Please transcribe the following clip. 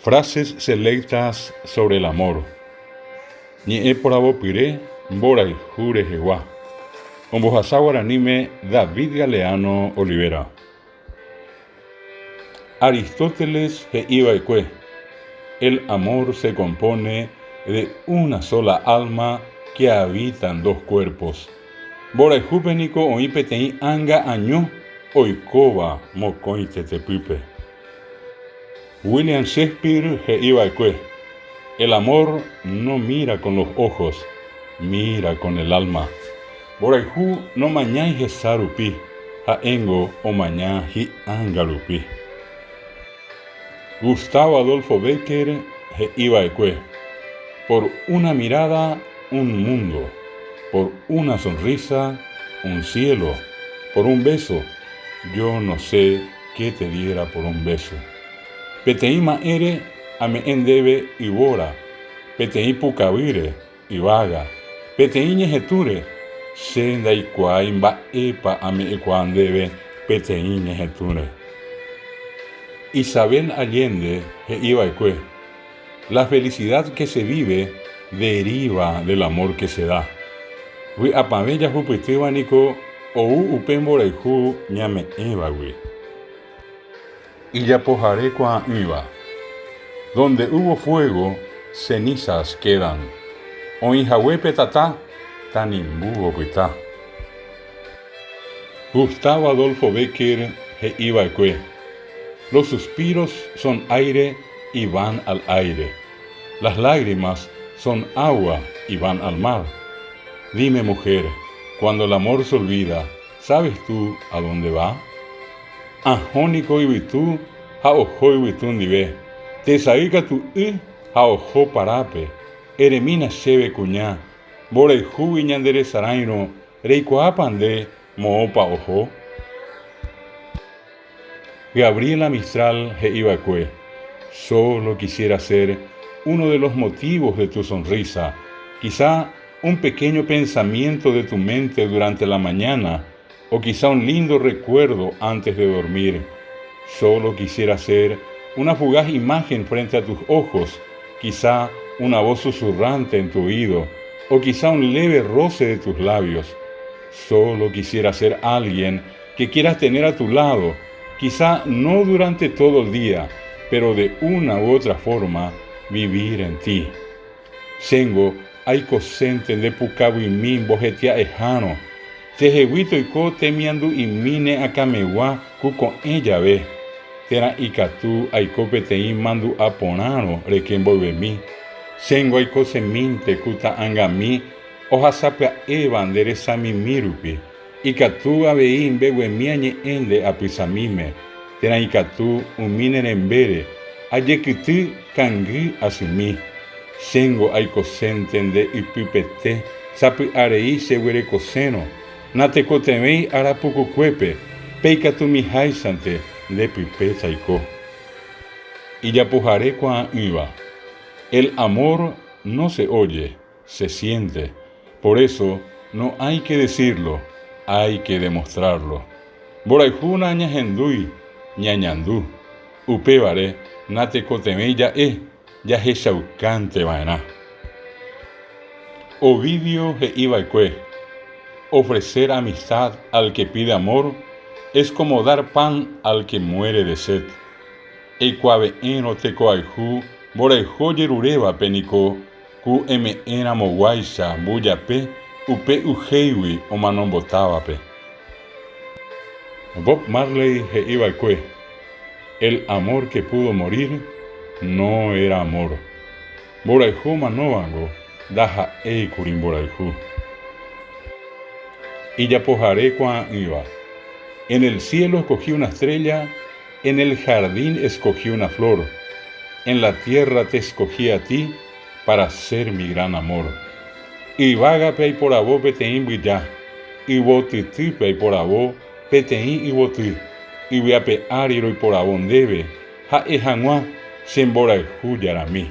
Frases selectas sobre el amor. Ni e por abopire, bora y jure jeguá. Guaranime David Galeano Olivera. Aristóteles iba ecue. El amor se compone de una sola alma que habita en dos cuerpos. Bora y jupenico o ipetei anga año oikoba mocoite tepipe. William Shakespeare iba ecue. El amor no mira con los ojos, mira con el alma. Boraihu no mañai jesarupi, haengo o mañá hi angarupi. Gustavo Adolfo Bécquer iba ecue. Por una mirada, un mundo. Por una sonrisa, un cielo. Por un beso, yo no sé qué te diera por un beso. Peteima ere ame endebe y bora. Petei pucavire y vaga. Petei ñejeture. Senda y cuaimba epa ame ecuandebe. Petei ñejeture. Isabel Allende iba ecue. La felicidad que se vive deriva del amor que se da. Wi apabella jupitibanico ou upemboraihu ñame evawi. Y ya pojaré cua iba. Donde hubo fuego, cenizas quedan. O injahuepe tatá, tanimbugo pitá. Gustavo Adolfo Bécquer iba ecue. Los suspiros son aire y van al aire. Las lágrimas son agua y van al mar. Dime, mujer, cuando el amor se olvida, ¿sabes tú a dónde va? Ajónico y vitú, jaojo y vitún dive. Te saíca tu jaojo parape. Eremina cheve cuñá. Boreju viñandere saraino. Reikuapande moopa ojo. Gabriela Mistral iba ecue. Solo quisiera ser uno de los motivos de tu sonrisa. Quizá un pequeño pensamiento de tu mente durante la mañana, o quizá un lindo recuerdo antes de dormir. Solo quisiera ser una fugaz imagen frente a tus ojos, quizá una voz susurrante en tu oído, o quizá un leve roce de tus labios. Solo quisiera ser alguien que quieras tener a tu lado, quizá no durante todo el día, pero de una u otra forma vivir en ti. Sengo aiko senten de pucabu y min bojetia ejano. Tejehuito y ko temiandu y mine akamewa kuko ella ve. Tera ikatu aiko petein mandu aponano rekembo bemi. Sengo aiko seminte kuta angami. Ojasapia evan deresami mirupi. Ikatu avein bewemiañe ende apisamime. Tera ikatu umine nembere. Ayekitu kangi asimi. Sengo aiko senten de ipipete, sapi arei segure coseno, nate cotemei arapuco cuepe, peica tu mi haisante de pipeta iko. Y ya pujaré cua iba. El amor no se oye, se siente. Por eso no hay que decirlo, hay que demostrarlo. Boraijuna ñahendui, ñañandú, upevare, nate cotemei ya ya jeshaucante vaina. Ovidio iba ecue. Ofrecer amistad al que pide amor es como dar pan al que muere de sed. Ecuave eno tecoaihu, borejo yerureba penico, ku ena moguaisa, buyape, upe ujeiwi o manombotabape. Bob Marley iba ecue. El amor que pudo morir no era amor. Boraihu manovango, daja eikurin boraihu. Y ya pojaré cua iba. En el cielo escogí una estrella, en el jardín escogí una flor, en la tierra te escogí a ti para ser mi gran amor. Y vágape y por abo peteín ya, y botitipe y por abo peteín y boti, y viape ariro y por abondebe, ja ejanua. Semboraihu yarami.